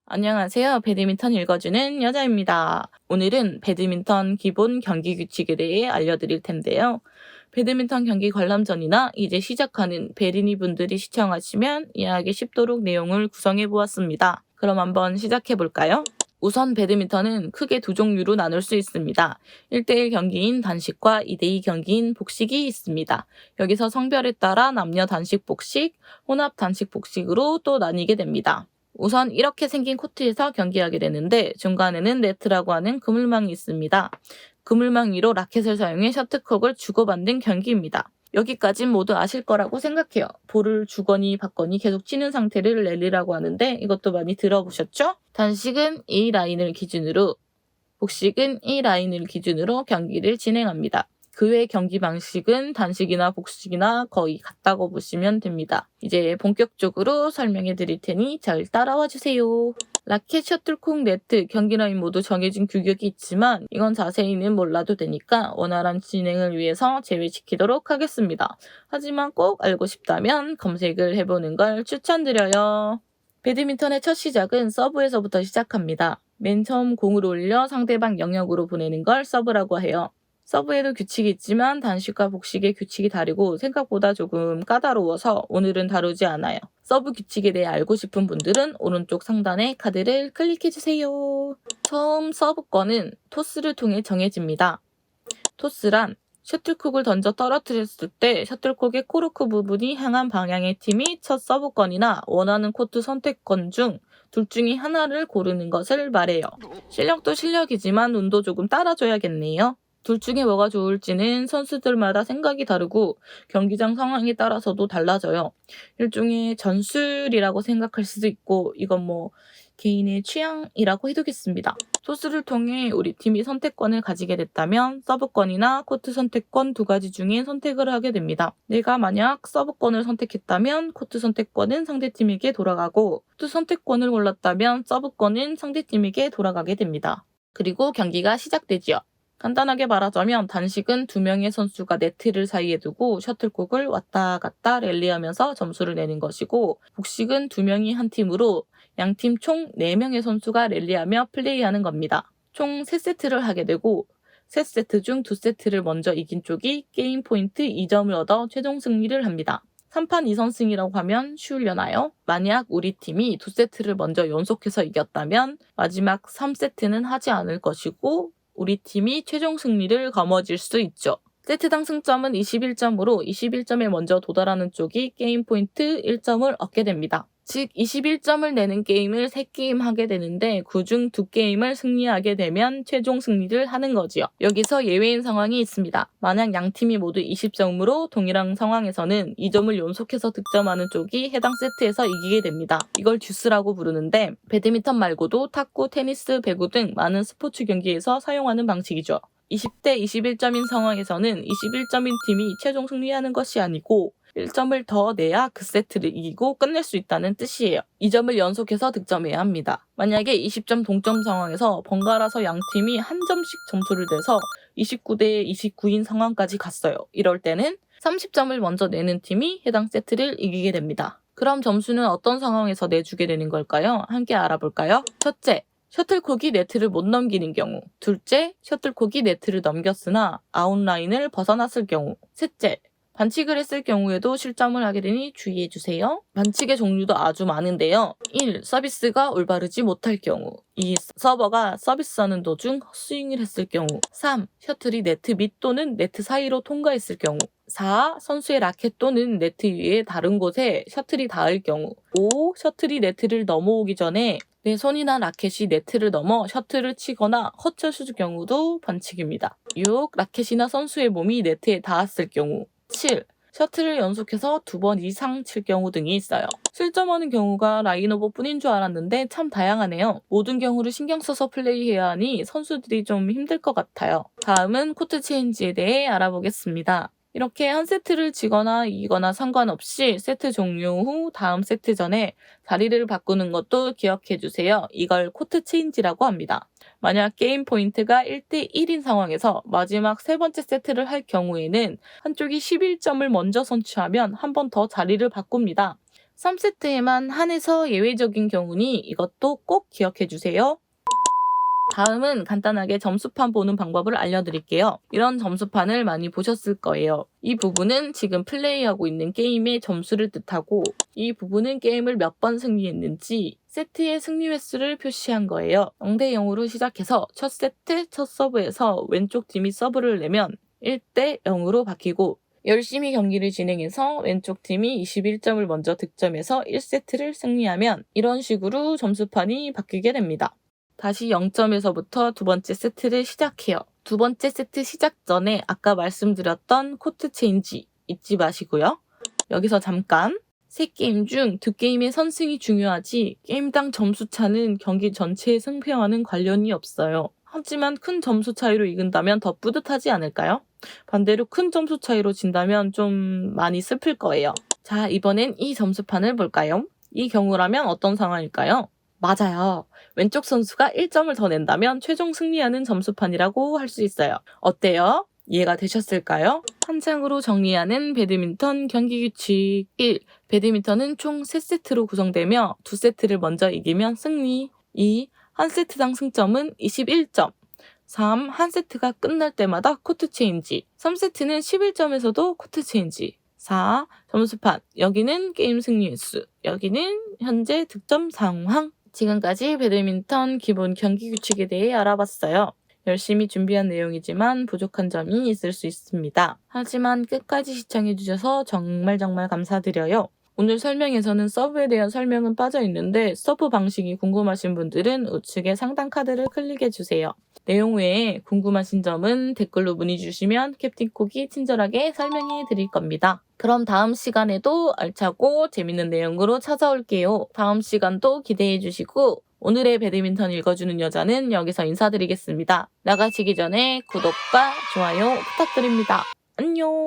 안녕하세요. 배드민턴 읽어주는 여자입니다. 오늘은 배드민턴 기본 경기 규칙에 대해 알려드릴 텐데요. 배드민턴 경기 관람전이나 이제 시작하는 베리니 분들이 시청하시면 이해하기 쉽도록 내용을 구성해 보았습니다. 그럼 한번 시작해 볼까요? 우선 배드민턴은 크게 두 종류로 나눌 수 있습니다. 1대1 경기인 단식과 2대2 경기인 복식이 있습니다. 여기서 성별에 따라 남녀 단식 복식, 혼합 단식 복식으로 또 나뉘게 됩니다. 우선 이렇게 생긴 코트에서 경기하게 되는데 중간에는 네트라고 하는 그물망이 있습니다. 그물망 위로 라켓을 사용해 셔틀콕을 주고받는 경기입니다. 여기까진 모두 아실 거라고 생각해요. 볼을 주거니 받거니 계속 치는 상태를 랠리라고 하는데 이것도 많이 들어보셨죠? 단식은 이 라인을 기준으로, 복식은 이 라인을 기준으로 경기를 진행합니다. 그 외 경기 방식은 단식이나 복식이나 거의 같다고 보시면 됩니다. 이제 본격적으로 설명해 드릴 테니 잘 따라와 주세요. 라켓, 셔틀콕, 네트, 경기 라인 모두 정해진 규격이 있지만 이건 자세히는 몰라도 되니까 원활한 진행을 위해서 제외시키도록 하겠습니다. 하지만 꼭 알고 싶다면 검색을 해보는 걸 추천드려요. 배드민턴의 첫 시작은 서브에서부터 시작합니다. 맨 처음 공을 올려 상대방 영역으로 보내는 걸 서브라고 해요. 서브에도 규칙이 있지만 단식과 복식의 규칙이 다르고 생각보다 조금 까다로워서 오늘은 다루지 않아요. 서브 규칙에 대해 알고 싶은 분들은 오른쪽 상단의 카드를 클릭해주세요. 처음 서브권은 토스를 통해 정해집니다. 토스란 셔틀콕을 던져 떨어뜨렸을 때 셔틀콕의 코르크 부분이 향한 방향의 팀이 첫 서브권이나 원하는 코트 선택권 중 둘 중에 하나를 고르는 것을 말해요. 실력도 실력이지만 운도 조금 따라줘야겠네요. 둘 중에 뭐가 좋을지는 선수들마다 생각이 다르고 경기장 상황에 따라서도 달라져요. 일종의 전술이라고 생각할 수도 있고 이건 개인의 취향이라고 해두겠습니다. 토스를 통해 우리 팀이 선택권을 가지게 됐다면 서브권이나 코트 선택권 두 가지 중에 선택을 하게 됩니다. 내가 만약 서브권을 선택했다면 코트 선택권은 상대팀에게 돌아가고 코트 선택권을 골랐다면 서브권은 상대팀에게 돌아가게 됩니다. 그리고 경기가 시작되지요. 간단하게 말하자면 단식은 두 명의 선수가 네트를 사이에 두고 셔틀콕을 왔다 갔다 랠리하면서 점수를 내는 것이고 복식은 두 명이 한 팀으로 양팀 총 4명의 선수가 랠리하며 플레이하는 겁니다. 총 3세트를 하게 되고 3세트 중 2세트를 먼저 이긴 쪽이 게임 포인트 2점을 얻어 최종 승리를 합니다. 3판 2선승이라고 하면 쉬우려나요? 만약 우리 팀이 2세트를 먼저 연속해서 이겼다면 마지막 3세트는 하지 않을 것이고 우리 팀이 최종 승리를 거머쥘 수 있죠. 세트당 승점은 21점으로 21점에 먼저 도달하는 쪽이 게임 포인트 1점을 얻게 됩니다. 즉 21점을 내는 게임을 3게임 하게 되는데 그중 2게임을 승리하게 되면 최종 승리를 하는 거지요. 여기서 예외인 상황이 있습니다. 만약 양팀이 모두 20점으로 동일한 상황에서는 2점을 연속해서 득점하는 쪽이 해당 세트에서 이기게 됩니다. 이걸 듀스라고 부르는데 배드민턴 말고도 탁구, 테니스, 배구 등 많은 스포츠 경기에서 사용하는 방식이죠. 20대 21점인 상황에서는 21점인 팀이 최종 승리하는 것이 아니고 1점을 더 내야 그 세트를 이기고 끝낼 수 있다는 뜻이에요. 2점을 연속해서 득점해야 합니다. 만약에 20점 동점 상황에서 번갈아서 양팀이 한 점씩 점수를 내서 29대 29인 상황까지 갔어요. 이럴 때는 30점을 먼저 내는 팀이 해당 세트를 이기게 됩니다. 그럼 점수는 어떤 상황에서 내주게 되는 걸까요? 함께 알아볼까요? 첫째, 셔틀콕이 네트를 못 넘기는 경우. 둘째, 셔틀콕이 네트를 넘겼으나 아웃라인을 벗어났을 경우. 셋째, 반칙을 했을 경우에도 실점을 하게 되니 주의해주세요. 반칙의 종류도 아주 많은데요. 1. 서비스가 올바르지 못할 경우. 2. 서버가 서비스하는 도중 헛스윙을 했을 경우. 3. 셔틀이 네트 밑 또는 네트 사이로 통과했을 경우. 4. 선수의 라켓 또는 네트 위에 다른 곳에 셔틀이 닿을 경우. 5. 셔틀이 네트를 넘어오기 전에 내 손이나 라켓이 네트를 넘어 셔틀을 치거나 헛쳐줄 경우도 반칙입니다. 6. 라켓이나 선수의 몸이 네트에 닿았을 경우. 7. 셔틀을 연속해서 2번 이상 칠 경우 등이 있어요. 실점하는 경우가 라인오버 뿐인 줄 알았는데 참 다양하네요. 모든 경우를 신경 써서 플레이해야 하니 선수들이 좀 힘들 것 같아요. 다음은 코트 체인지에 대해 알아보겠습니다. 이렇게 한 세트를 지거나 이기거나 상관없이 세트 종료 후 다음 세트 전에 자리를 바꾸는 것도 기억해주세요. 이걸 코트 체인지라고 합니다. 만약 게임 포인트가 1대 1인 상황에서 마지막 세 번째 세트를 할 경우에는 한쪽이 11점을 먼저 선취하면 한 번 더 자리를 바꿉니다. 3세트에만 한해서 예외적인 경우니 이것도 꼭 기억해 주세요. 다음은 간단하게 점수판 보는 방법을 알려드릴게요. 이런 점수판을 많이 보셨을 거예요. 이 부분은 지금 플레이하고 있는 게임의 점수를 뜻하고 이 부분은 게임을 몇 번 승리했는지 세트의 승리 횟수를 표시한 거예요. 0대 0으로 시작해서 첫 세트, 첫 서브에서 왼쪽 팀이 서브를 내면 1대 0으로 바뀌고 열심히 경기를 진행해서 왼쪽 팀이 21점을 먼저 득점해서 1세트를 승리하면 이런 식으로 점수판이 바뀌게 됩니다. 다시 0점에서부터 두 번째 세트를 시작해요. 두 번째 세트 시작 전에 아까 말씀드렸던 코트 체인지 잊지 마시고요. 여기서 잠깐, 세 게임 중 두 게임의 선승이 중요하지 게임당 점수 차는 경기 전체의 승패와는 관련이 없어요. 하지만 큰 점수 차이로 이긴다면 더 뿌듯하지 않을까요? 반대로 큰 점수 차이로 진다면 좀 많이 슬플 거예요. 자, 이번엔 이 점수판을 볼까요? 이 경우라면 어떤 상황일까요? 맞아요. 왼쪽 선수가 1점을 더 낸다면 최종 승리하는 점수판이라고 할 수 있어요. 어때요? 이해가 되셨을까요? 한 장으로 정리하는 배드민턴 경기 규칙 1. 배드민턴은 총 3세트로 구성되며 2세트를 먼저 이기면 승리. 2. 한 세트당 승점은 21점. 3. 한 세트가 끝날 때마다 코트 체인지. 3세트는 11점에서도 코트 체인지. 4. 점수판. 여기는 게임 승리 횟수. 여기는 현재 득점 상황. 지금까지 배드민턴 기본 경기 규칙에 대해 알아봤어요. 열심히 준비한 내용이지만 부족한 점이 있을 수 있습니다. 하지만 끝까지 시청해주셔서 정말 감사드려요. 오늘 설명에서는 서브에 대한 설명은 빠져 있는데 서브 방식이 궁금하신 분들은 우측의 상단 카드를 클릭해주세요. 내용 외에 궁금하신 점은 댓글로 문의 주시면 캡틴콕이 친절하게 설명해 드릴 겁니다. 그럼 다음 시간에도 알차고 재밌는 내용으로 찾아올게요. 다음 시간도 기대해 주시고 오늘의 배드민턴 읽어주는 여자는 여기서 인사드리겠습니다. 나가시기 전에 구독과 좋아요 부탁드립니다. 안녕.